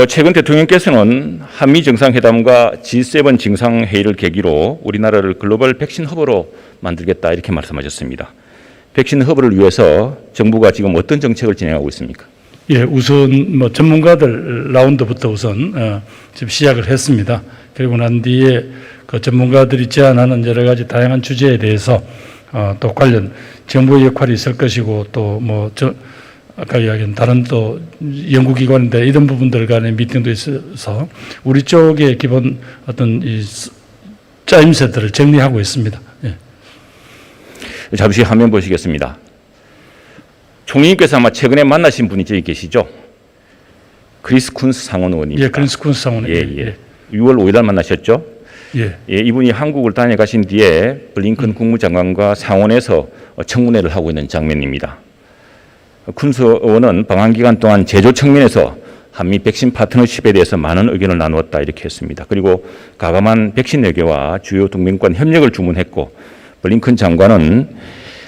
최근 대통령께서는 한미 정상회담과 G7 정상회의를 계기로 우리나라를 글로벌 백신 허브로 만들겠다 이렇게 말씀하셨습니다. 백신 허브를 위해서 정부가 지금 어떤 정책을 진행하고 있습니까? 예, 우선 전문가들 라운드부터 우선 지금 시작을 했습니다. 그리고 난 뒤에 그 전문가들이 제안하는 여러 가지 다양한 주제에 대해서 또 관련 정부의 역할이 있을 것이고 또 아까 이야기한 다른 또 연구기관인데 이런 부분들 간의 미팅도 있어서 우리 쪽의 기본 어떤 이 짜임새들을 정리하고 있습니다. 예. 잠시 화면 보시겠습니다. 총리님께서 아마 최근에 만나신 분이 저기 계시죠? 크리스 쿤스 상원 의원입니다. 예, 크리스 쿤스 상원. 예. 6월 5일 날 만나셨죠? 예. 이분이 한국을 다녀가신 뒤에 블링컨 국무장관과 상원에서 청문회를 하고 있는 장면입니다. 쿤스 의원은 방한 기간 동안 제조 측면에서 한미 백신 파트너십에 대해서 많은 의견을 나누었다 이렇게 했습니다. 그리고 가감한 백신 외교와 주요 동맹 간 협력을 주문했고 블링컨 장관은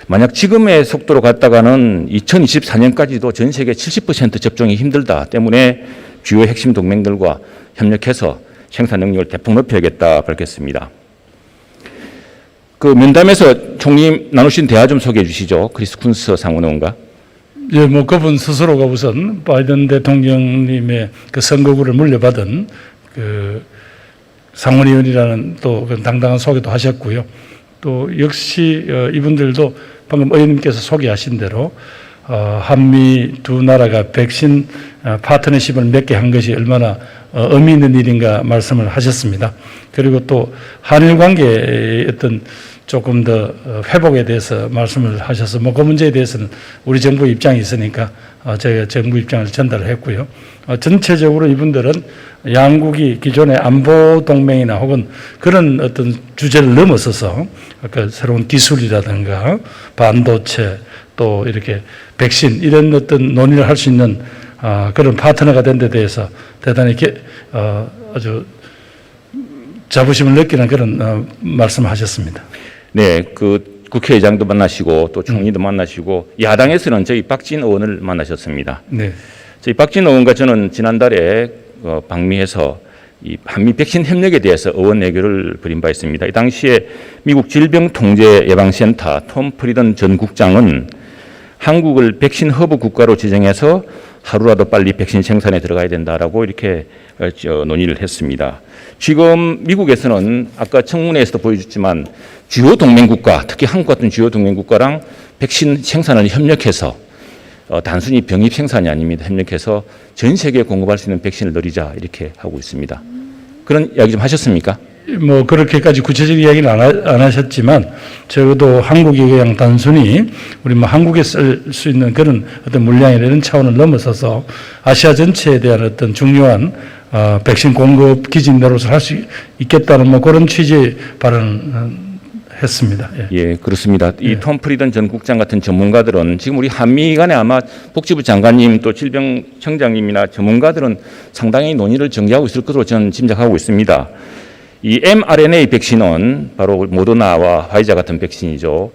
만약 지금의 속도로 갔다가는 2024년까지도 전 세계 70% 접종이 힘들다 때문에 주요 핵심 동맹들과 협력해서 생산 능력을 대폭 높여야겠다 밝혔습니다. 그 면담에서 총리 나누신 대화 좀 소개해 주시죠. 크리스 쿤스 상원의원과. 예, 그분 스스로가 우선 바이든 대통령님의 그 선거구를 물려받은 그 상원의원이라는 또 당당한 소개도 하셨고요. 또 역시 이분들도 방금 의원님께서 소개하신 대로 한미 두 나라가 백신 파트너십을 맺게 한 것이 얼마나 의미 있는 일인가 말씀을 하셨습니다. 그리고 또 한일 관계의 어떤 조금 더 회복에 대해서 말씀을 하셔서 그 문제에 대해서는 우리 정부 입장이 있으니까 저희가 정부 입장을 전달했고요. 전체적으로 이분들은 양국이 기존의 안보 동맹이나 혹은 그런 어떤 주제를 넘어서서 아까 새로운 기술이라든가 반도체 또 이렇게 백신 이런 어떤 논의를 할 수 있는 그런 파트너가 된 데 대해서 대단히 아주 자부심을 느끼는 그런 말씀을 하셨습니다. 네, 그 국회의장도 만나시고 또 총리도 만나시고 야당에서는 저희 박진 의원을 만나셨습니다. 네. 저희 박진 의원과 저는 지난달에 방미해서 이 한미 백신 협력에 대해서 의원 외교를 벌인 바 있습니다. 이 당시에 미국 질병통제예방센터 톰 프리던 전 국장은 한국을 백신 허브 국가로 지정해서 하루라도 빨리 백신 생산에 들어가야 된다라고 이렇게 논의를 했습니다. 지금 미국에서는 아까 청문회에서도 보여줬지만 주요 동맹국가, 특히 한국 같은 주요 동맹국가랑 백신 생산을 협력해서 단순히 병입 생산이 아닙니다. 협력해서 전 세계에 공급할 수 있는 백신을 늘리자 이렇게 하고 있습니다. 그런 이야기 좀 하셨습니까? 그렇게까지 구체적인 이야기는 안 하셨지만 적어도 한국이 그냥 단순히 우리 한국에 쓸 수 있는 그런 어떤 물량이나 이런 차원을 넘어서서 아시아 전체에 대한 어떤 중요한 백신 공급 기진 노릇을 할 수 있겠다는 그런 취지의 발언을 했습니다. 예, 그렇습니다. 이 톰 프리던 전 국장 같은 전문가들은 지금 우리 한미 간에 아마 복지부 장관님 또 질병청장님이나 전문가들은 상당히 논의를 전개하고 있을 것으로 저는 짐작하고 있습니다. 이 mRNA 백신은 바로 모더나와 화이자 같은 백신이죠.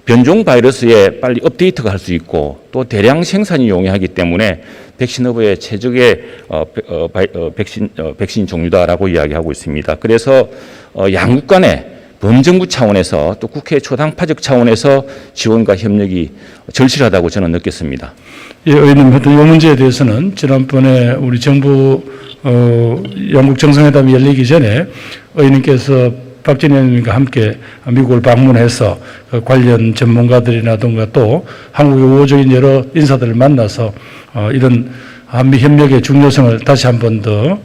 변종 바이러스에 빨리 업데이트가 할 수 있고 또 대량 생산이 용이하기 때문에 백신 허브의 최적의 백신 종류다라고 이야기하고 있습니다. 그래서 양국 간의 범정부 차원에서 또 국회 초당파적 차원에서 지원과 협력이 절실하다고 저는 느꼈습니다. 예, 의원님, 이 문제에 대해서는 지난번에 우리 정부 영국 정상회담이 열리기 전에 의원님께서 박진 의원님과 함께 미국을 방문해서 관련 전문가들이라든가 또 한국의 우호적인 여러 인사들을 만나서 이런 한미 협력의 중요성을 다시 한 번 더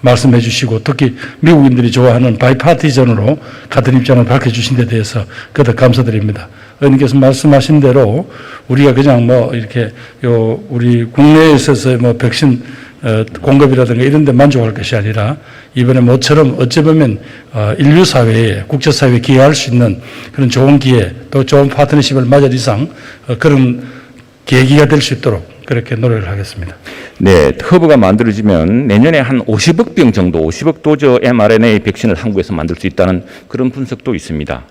말씀해 주시고 특히 미국인들이 좋아하는 바이파티전으로 같은 입장을 밝혀주신 데 대해서 그덕 감사드립니다. 의원님께서 말씀하신 대로 우리가 그냥 이렇게 우리 국내에 있어서 백신 공급이라든가 이런 데 만족할 것이 아니라 이번에 모처럼 어찌 보면 인류 사회에 국제사회에 기여할 수 있는 그런 좋은 기회 또 좋은 파트너십을 맞을 이상 그런 계기가 될 수 있도록 그렇게 노력을 하겠습니다. 네, 허브가 만들어지면 내년에 한 50억 병 정도, 50억 도저 mRNA 백신을 한국에서 만들 수 있다는 그런 분석도 있습니다.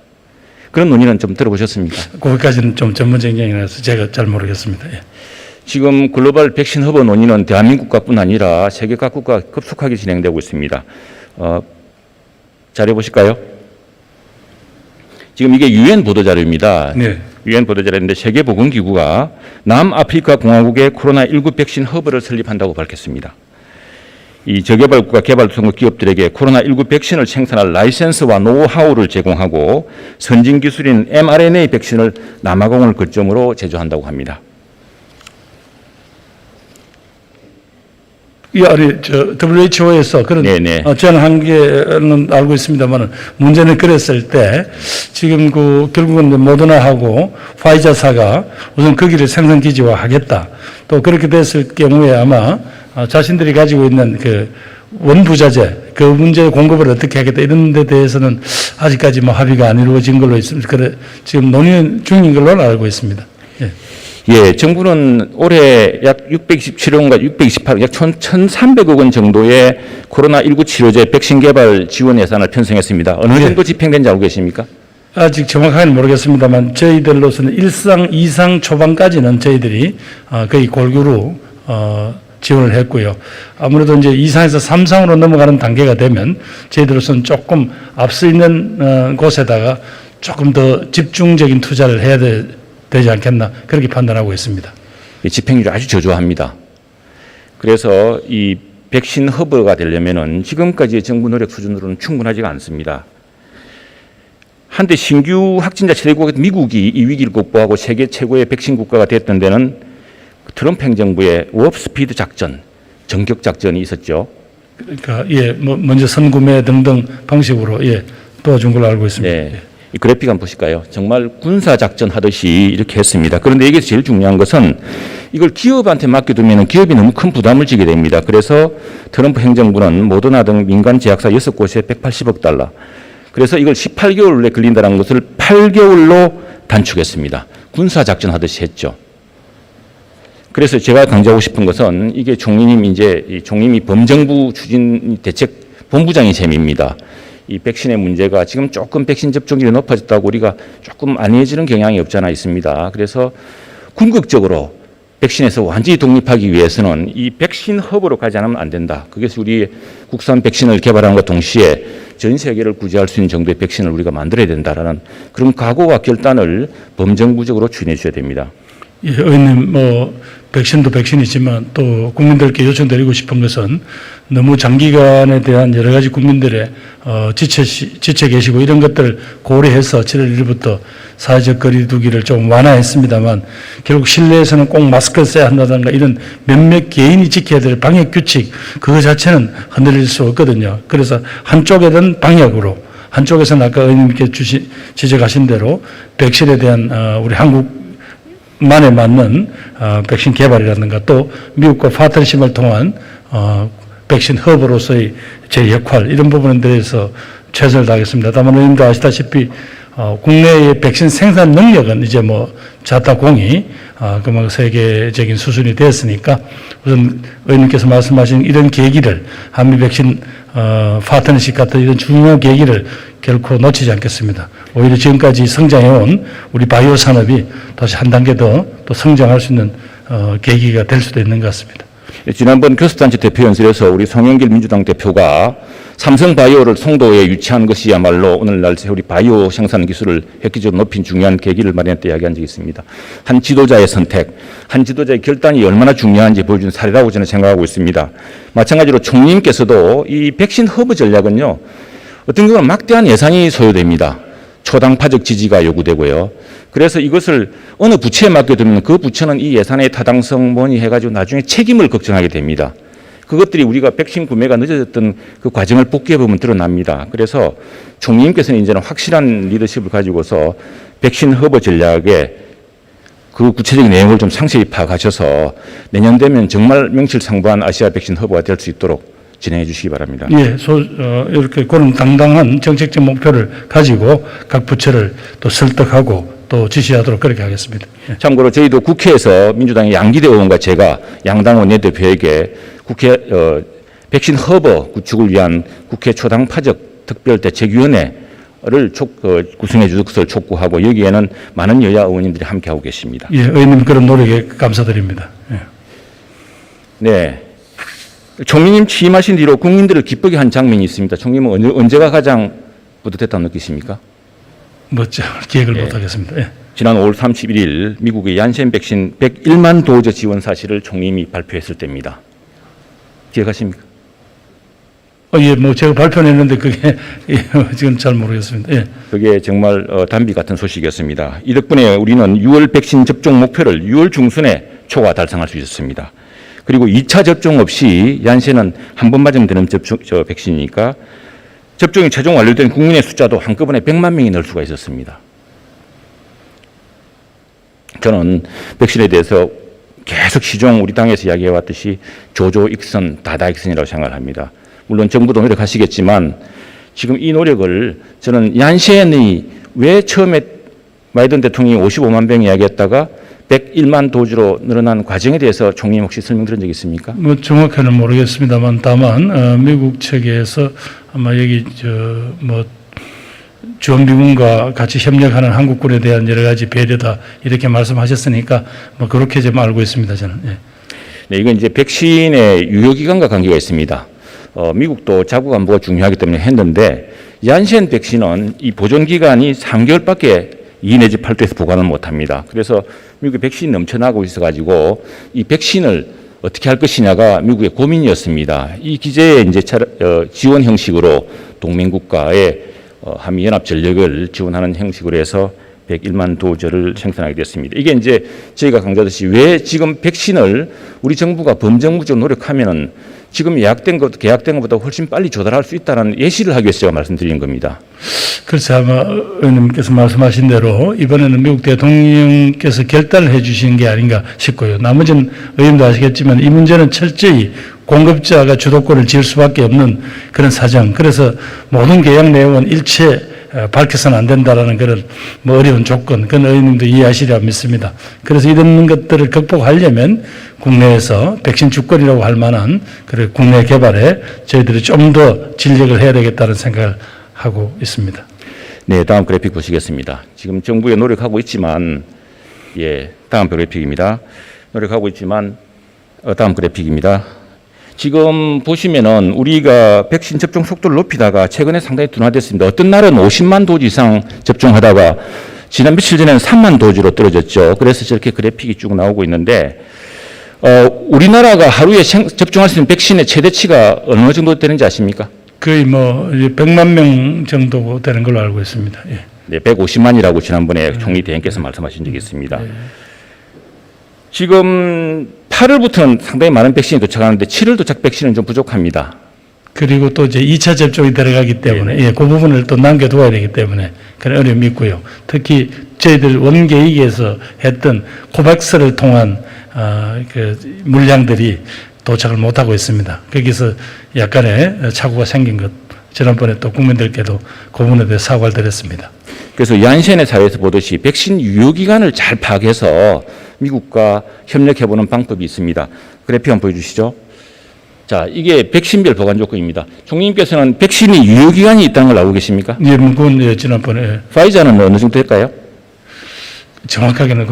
그런 논의는 좀 들어보셨습니까? 거기까지는 좀 전문적인 얘기라서 제가 잘 모르겠습니다. 예. 지금 글로벌 백신 허브 논의는 대한민국뿐 아니라 세계 각국과 급속하게 진행되고 있습니다. 자료 보실까요? 지금 이게 유엔 보도자료입니다. 네. 유엔 보도자료인데 세계보건기구가 남아프리카 공화국의 코로나19 백신 허브를 설립한다고 밝혔습니다. 이 저개발국가 개발도상국 기업들에게 코로나19 백신을 생산할 라이센스와 노하우를 제공하고 선진 기술인 mRNA 백신을 남아공을 거점으로 제조한다고 합니다. 이 아니 WHO에서 그런 네네. 제안한 게는 알고 있습니다만 문제는 그랬을 때 지금 결국은 모더나하고 파이자사가 우선 거기를 생산 기지화하겠다. 또 그렇게 됐을 경우에 아마 자신들이 가지고 있는 그 원부자재 그 문제 공급을 어떻게 하겠다 이런 데 대해서는 아직까지 합의가 안 이루어진 걸로 있습니다. 그래 지금 논의 중인 걸로 알고 있습니다. 예. 예, 정부는 올해 약 627억원과 628억, 약 1,300억 원 정도의 코로나19 치료제 백신 개발 지원 예산을 편성했습니다. 어느 정도 집행된지 알고 계십니까? 아직 정확하게는 모르겠습상입니다만 저희들로서는 1상, 2상 초반까지는 저희들이 거의 골고루 지원을 했고요. 아무래도 이제 2상에서 3상으로 넘어가는 단계가 되면 저희들로서는 조금 앞서 있는 곳에다가 조금 더 집중적인 투자를 해야 되지 않겠나 그렇게 판단하고 있습니다. 집행률이 아주 저조합니다. 그래서 이 백신 허브가 되려면은 지금까지의 정부 노력 수준으로는 충분하지가 않습니다. 한때 신규 확진자 최대국가 미국이 이 위기를 극복하고 세계 최고의 백신 국가가 됐던 데는 트럼프 행정부의 워프스피드 작전, 전격 작전이 있었죠. 그러니까 먼저 선구매 등등 방식으로 도와준 걸로 알고 있습니다. 네. 이 그래픽 한번 보실까요? 정말 군사작전 하듯이 이렇게 했습니다. 그런데 이게 제일 중요한 것은 이걸 기업한테 맡겨두면 기업이 너무 큰 부담을 지게 됩니다. 그래서 트럼프 행정부는 모더나 등 민간 제약사 6곳에 180억 달러. 그래서 이걸 18개월 내에 걸린다는 것을 8개월로 단축했습니다. 군사작전 하듯이 했죠. 그래서 제가 강조하고 싶은 것은 이게 총리님이 범정부 추진 대책 본부장의 셈입니다. 이 백신의 문제가 지금 조금 백신 접종률이 높아졌다고 우리가 조금 안해지는 경향이 없잖아 있습니다. 그래서 궁극적으로 백신에서 완전히 독립하기 위해서는 이 백신 허브로 가지 않으면 안 된다. 그것이 우리 국산 백신을 개발하는 것과 동시에 전 세계를 구제할 수 있는 정도의 백신을 우리가 만들어야 된다라는 그런 각오와 결단을 범정부적으로 추진해 주셔야 됩니다. 예, 의원님, 백신도 백신이지만 또 국민들께 요청드리고 싶은 것은 너무 장기간에 대한 여러 가지 국민들의 지쳐 계시고 이런 것들을 고려해서 7월 1일부터 사회적 거리 두기를 좀 완화했습니다만 결국 실내에서는 꼭 마스크를 써야 한다든가 이런 몇몇 개인이 지켜야 될 방역 규칙 그거 자체는 흔들릴 수 없거든요. 그래서 한쪽에는 방역으로 한쪽에서는 아까 의원님께 지적하신 대로 백신에 대한 우리 한국 만에 맞는 백신 개발이라든가 또 미국과 파트너십을 통한 백신 허브로서의 제 역할 이런 부분에 대해서 최선을 다하겠습니다. 다만 의원님도 아시다시피 국내의 백신 생산 능력은 이제 자타공이 그만 세계적인 수준이 되었으니까 우선 의원님께서 말씀하신 이런 계기를 한미 백신 파트너십 같은 이런 중요한 계기를 결코 놓치지 않겠습니다. 오히려 지금까지 성장해온 우리 바이오 산업이 다시 한 단계 더 또 성장할 수 있는 계기가 될 수도 있는 것 같습니다. 지난번 교섭단체 대표연설에서 우리 송영길 민주당 대표가 삼성바이오를 송도에 유치한 것이야말로 오늘날 우리 바이오 생산 기술을 획기적으로 높인 중요한 계기를 마련했다 이야기한 적이 있습니다. 한 지도자의 선택, 한 지도자의 결단이 얼마나 중요한지 보여준 사례라고 저는 생각하고 있습니다. 마찬가지로 총리님께서도 이 백신 허브 전략은요. 어떤 경우는 막대한 예산이 소요됩니다. 초당파적 지지가 요구되고요. 그래서 이것을 어느 부처에 맡겨두면 그 부처는 이 예산의 타당성 뭐니 해가지고 나중에 책임을 걱정하게 됩니다. 그것들이 우리가 백신 구매가 늦어졌던 그 과정을 복귀해보면 드러납니다. 그래서 총리님께서는 이제는 확실한 리더십을 가지고서 백신 허브 전략에 그 구체적인 내용을 좀 상세히 파악하셔서 내년 되면 정말 명실상부한 아시아 백신 허브가 될 수 있도록 진행해 주시기 바랍니다. 예, 이렇게 그런 당당한 정책적 목표를 가지고 각 부처를 또 설득하고 또 지시하도록 그렇게 하겠습니다. 예. 참고로 저희도 국회에서 민주당의 양기대 의원과 제가 양당 원내대표에게 국회 백신 허브 구축을 위한 국회 초당파적 특별대책위원회를 구성해 줄 것을 촉구하고 여기에는 많은 여야 의원님들이 함께하고 계십니다. 예, 의원님 그런 노력에 감사드립니다. 예. 네. 총리님 취임하신 뒤로 국민들을 기쁘게 한 장면이 있습니다. 총리님은 언제가 가장 뿌듯했다고 느끼십니까? 기획을 예. 못하겠습니다. 예. 지난 5월 31일 미국의 얀센 백신 101만 도저 지원 사실을 총리님이 발표했을 때입니다. 기억하십니까? 예, 제가 발표는 했는데 그게 지금 잘 모르겠습니다. 예. 그게 정말 단비 같은 소식이었습니다. 이 덕분에 우리는 6월 백신 접종 목표를 6월 중순에 초과 달성할 수 있었습니다. 그리고 2차 접종 없이 얀센은 한 번 맞으면 되는 백신이니까 접종이 최종 완료된 국민의 숫자도 한꺼번에 100만 명이 늘 수가 있었습니다. 저는 백신에 대해서 계속 시종 우리 당에서 이야기해왔듯이 조조익선, 다다익선이라고 생각을 합니다. 물론 정부도 노력하시겠지만 지금 이 노력을 저는 얀센이 왜 처음에 바이든 대통령이 55만 병 이야기했다가 101만 도주로 늘어난 과정에 대해서 총리님 혹시 설명드린 적 있습니까? 정확히는 모르겠습니다만 다만 미국 측에서 아마 여기 주한미군과 같이 협력하는 한국군에 대한 여러 가지 배려다 이렇게 말씀하셨으니까 그렇게 좀 알고 있습니다. 저는. 예. 네, 이건 이제 백신의 유효기간과 관계가 있습니다. 미국도 자국 안보가 중요하기 때문에 했는데 얀센 백신은 이 보존 기간이 3개월밖에 2 내지 8도에서 보관을 못합니다. 그래서 미국의 백신이 넘쳐나고 있어가지고 이 백신을 어떻게 할 것이냐가 미국의 고민이었습니다. 이 기제에 이제 지원 형식으로 동맹국가의 한미 연합 전력을 지원하는 형식으로 해서 101만 도저를 생산하게 됐습니다. 이게 이제 저희가 강조하듯이 왜 지금 백신을 우리 정부가 범정부적으로 노력하면은 지금 계약된 것보다 훨씬 빨리 조달할 수 있다는 예시를 하기 위해서 제가 말씀드리는 겁니다. 글쎄 아마 의원님께서 말씀하신 대로 이번에는 미국 대통령께서 결단을 해 주신 게 아닌가 싶고요. 나머지는 의원도 아시겠지만 이 문제는 철저히 공급자가 주도권을 지을 수밖에 없는 그런 사정. 그래서 모든 계약 내용은 일체 밝혀서는 안 된다라는 그런 어려운 조건, 그건 의원님도 이해하시리라 믿습니다. 그래서 이런 것들을 극복하려면 국내에서 백신 주권이라고 할 만한 그런 국내 개발에 저희들이 좀 더 진력을 해야 되겠다는 생각을 하고 있습니다. 네, 다음 그래픽 보시겠습니다. 지금 정부에 노력하고 있지만, 다음 그래픽입니다. 노력하고 있지만, 다음 그래픽입니다. 지금 보시면은 우리가 백신 접종 속도를 높이다가 최근에 상당히 둔화됐습니다. 어떤 날은 50만 도주 이상 접종하다가 지난 며칠 전에는 3만 도주로 떨어졌죠. 그래서 저렇게 그래픽이 쭉 나오고 있는데, 우리나라가 하루에 접종할 수 있는 백신의 최대치가 어느 정도 되는지 아십니까? 거의 100만 명 정도 되는 걸로 알고 있습니다. 예. 네, 150만이라고 지난번에 총리 대행께서 말씀하신 적이 있습니다. 지금 8월부터는 상당히 많은 백신이 도착하는데 7월 도착 백신은 좀 부족합니다. 그리고 또 이제 2차 접종이 들어가기 때문에 그 부분을 또 남겨둬야 되기 때문에 그런 어려움이 있고요. 특히 저희들 원계획에서 했던 코백스를 통한 그 물량들이 도착을 못하고 있습니다. 거기서 약간의 착오가 생긴 것, 지난번에 또 국민들께도 그 부분에 대해 사과를 드렸습니다. 그래서 얀센의 사회에서 보듯이 백신 유효기간을 잘 파악해서 미국과 협력해보는 방법이 있습니다. 그래픽 한번 보여주시죠. 자, 이게 백신별 보관 조건입니다. 총리님께서는 백신이 유효기간이 있다는 걸 알고 계십니까? 예, 그건 지난번에. 파이자는 어느 정도 될까요? 정확하게는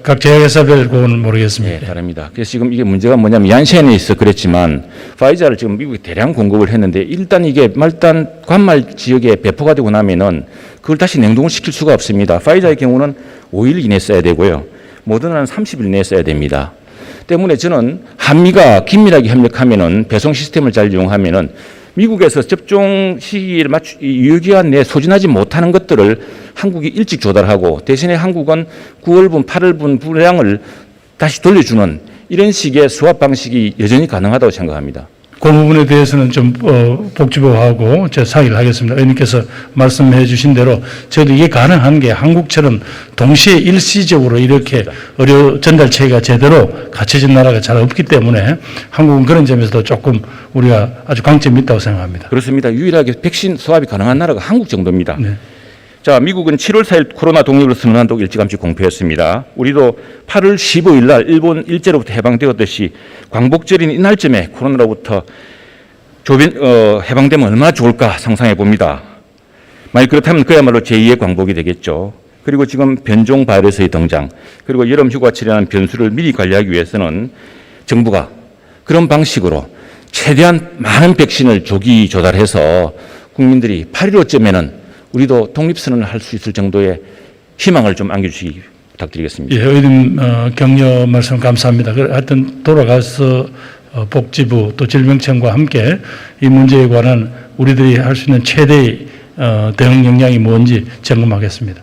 각 제약회사별 그거는 모르겠습니다. 네, 다릅니다. 그래서 지금 이게 문제가 뭐냐면 얀센에 있어 그랬지만 파이자를 지금 미국에 대량 공급을 했는데 일단 이게 말단 관말 지역에 배포가 되고 나면은 그걸 다시 냉동을 시킬 수가 없습니다. 파이자의 경우는 5일 이내에 써야 되고요. 모더나는 30일 이내에 써야 됩니다. 때문에 저는 한미가 긴밀하게 협력하면은 배송 시스템을 잘 이용하면은 미국에서 접종 시기를 유효기간 내에 소진하지 못하는 것들을 한국이 일찍 조달하고 대신에 한국은 9월분, 8월분 분량을 다시 돌려주는 이런 식의 수합 방식이 여전히 가능하다고 생각합니다. 그 부분에 대해서는 좀 복지부하고 제가 상의를 하겠습니다. 의원님께서 말씀해 주신 대로 저도 이게 가능한 게 한국처럼 동시에 일시적으로 이렇게 의료 전달 체계가 제대로 갖춰진 나라가 잘 없기 때문에 한국은 그런 점에서도 조금 우리가 아주 강점이 있다고 생각합니다. 그렇습니다. 유일하게 백신 수합이 가능한 나라가 한국 정도입니다. 네. 자, 미국은 7월 4일 코로나 독립을 선언한다고 일찌감치 공표했습니다. 우리도 8월 15일 날 일본 일제로부터 해방되었듯이 광복절인 이날쯤에 코로나로부터 해방되면 얼마나 좋을까 상상해 봅니다. 만약 그렇다면 그야말로 제2의 광복이 되겠죠. 그리고 지금 변종 바이러스의 등장, 그리고 여름 휴가철이라는 변수를 미리 관리하기 위해서는 정부가 그런 방식으로 최대한 많은 백신을 조기 조달해서 국민들이 8.15쯤에는 우리도 독립선언을 할 수 있을 정도의 희망을 좀 안겨주시기 부탁드리겠습니다. 예, 의원님 격려 말씀 감사합니다. 하여튼 돌아가서 복지부 또 질병청과 함께 이 문제에 관한 우리들이 할 수 있는 최대의 대응 역량이 뭔지 점검하겠습니다.